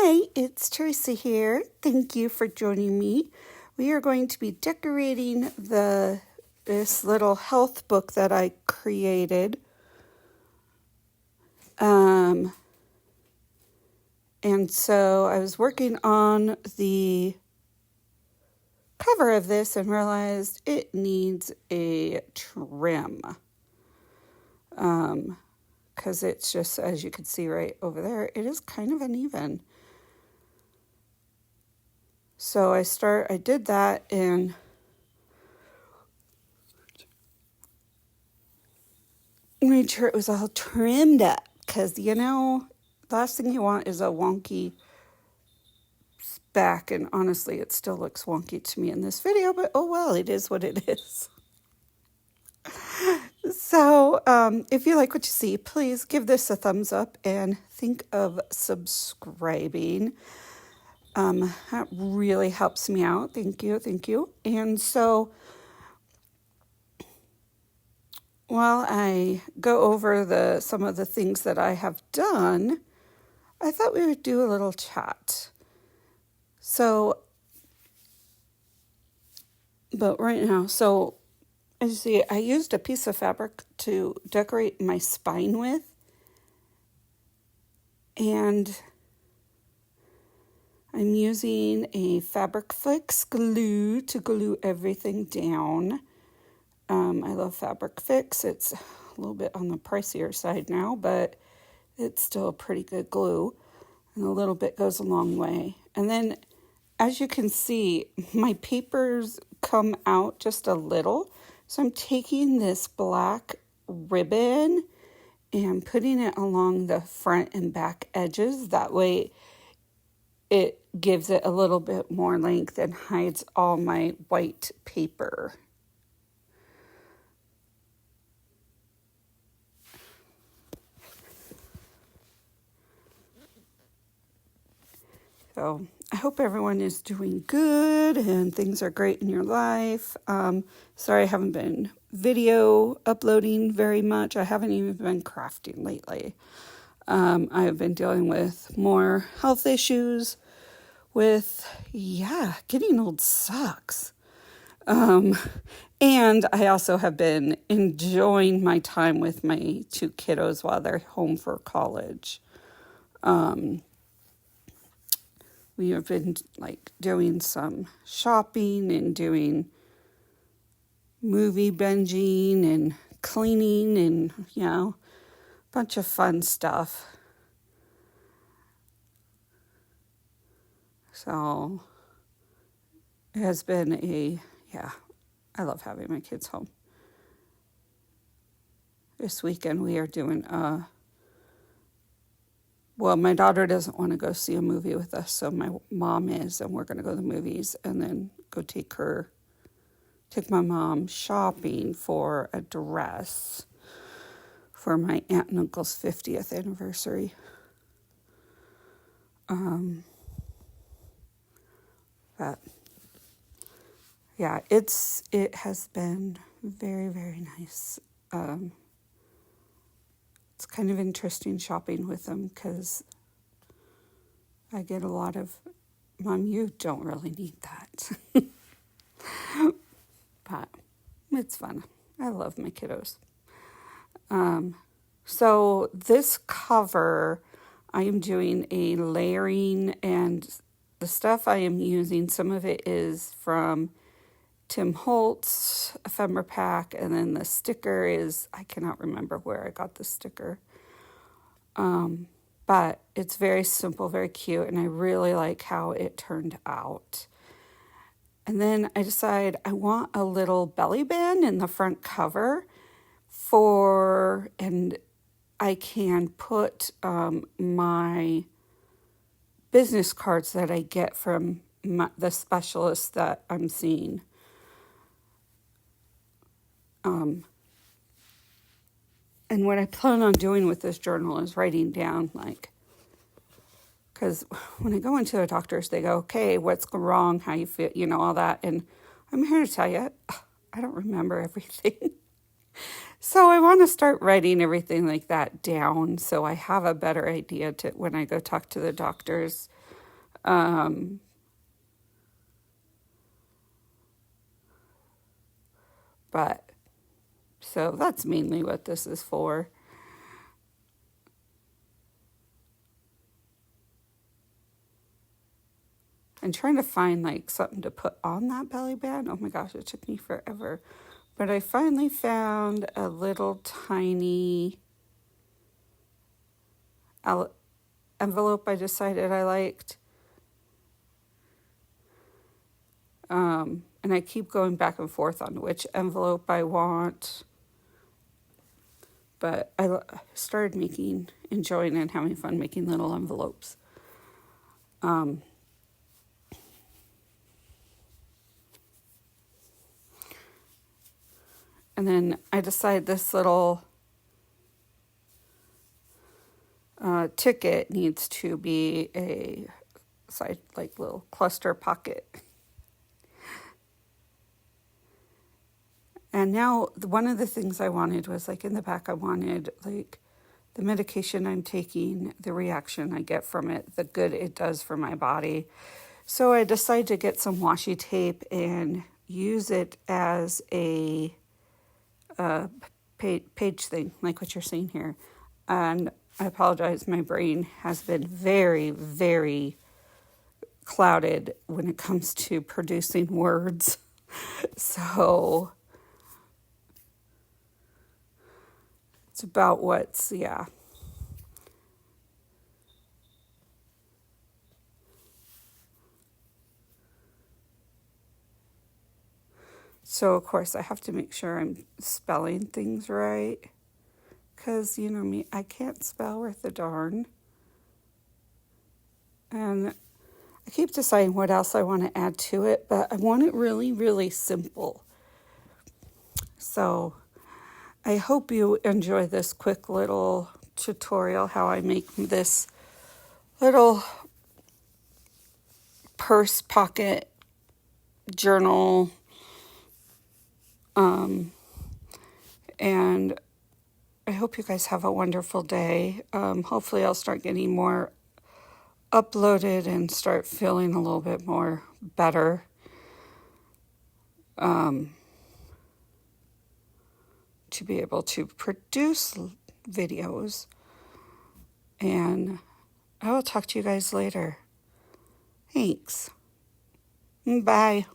Hi, it's Teresa here. Thank you for joining me. We are going to be decorating this little health book that I created. And so I was working on the cover of this and realized it needs a trim. Because it's just, as you can see right over there, it is kind of uneven. So I did that and made sure it was all trimmed up. Because, the last thing you want is a wonky back. And honestly, it still looks wonky to me in this video, but oh well, it is what it is. So if you like what you see, please give this a thumbs up and think of subscribing. That really helps me out. Thank you. And so while I go over some of the things that I have done, I thought we would do a little chat. But right now, as you see, I used a piece of fabric to decorate my spine with. And I'm using a Fabric Fix glue to glue everything down. I love Fabric Fix. It's a little bit on the pricier side now, but it's still a pretty good glue. And a little bit goes a long way. And then, as you can see, my papers come out just a little. So I'm taking this black ribbon and putting it along the front and back edges. That way it gives it a little bit more length and hides all my white paper. So I hope everyone is doing good and things are great in your life. Sorry I haven't been video uploading very much. I haven't even been crafting lately. I have been dealing with more health issues getting old sucks. And I also have been enjoying my time with my two kiddos while they're home for college. We have been doing some shopping and doing movie binging and cleaning and, a bunch of fun stuff. So it has been I love having my kids home. This weekend we are doing my daughter doesn't want to go see a movie with us, so my mom is, and we're going to go to the movies and then go take my mom shopping for a dress for my aunt and uncle's 50th anniversary. But yeah, it has been very, very nice. It's kind of interesting shopping with them because I get a lot of, Mom, you don't really need that. But it's fun. I love my kiddos. So this cover, I am doing a layering, and the stuff I am using, some of it is from Tim Holtz ephemera pack, and then the sticker is, I cannot remember where I got the sticker. But it's very simple, very cute, and I really like how it turned out. And then I decide I want a little belly band in the front cover and I can put my business cards that I get from the specialist that I'm seeing. And what I plan on doing with this journal is writing down, because when I go into the doctors, they go, okay, what's wrong, how you feel, all that. And I'm here to tell you, I don't remember everything. So I want to start writing everything like that down so I have a better idea when I go talk to the doctors Um, but so that's mainly what this is for. I'm trying to find like something to put on that belly band. Oh my gosh, it took me forever. But I finally found a little tiny envelope I decided I liked. And I keep going back and forth on which envelope I want. But I started enjoying and having fun making little envelopes. And then I decided this little ticket needs to be a side, like little cluster pocket. And now one of the things I wanted was like in the back, I wanted like the medication I'm taking, the reaction I get from it, the good it does for my body. So I decided to get some washi tape and use it as a page thing, like what you're seeing here. And I apologize, my brain has been very, very clouded when it comes to producing words. So it's about yeah. So, of course, I have to make sure I'm spelling things right. Because, you know me, I can't spell worth a darn. And I keep deciding what else I want to add to it, but I want it really, really simple. So, I hope you enjoy this quick little tutorial how I make this little purse pocket journal. And I hope you guys have a wonderful day. Hopefully I'll start getting more uploaded and start feeling a little bit more better. To be able to produce videos. And I will talk to you guys later. Thanks. Bye.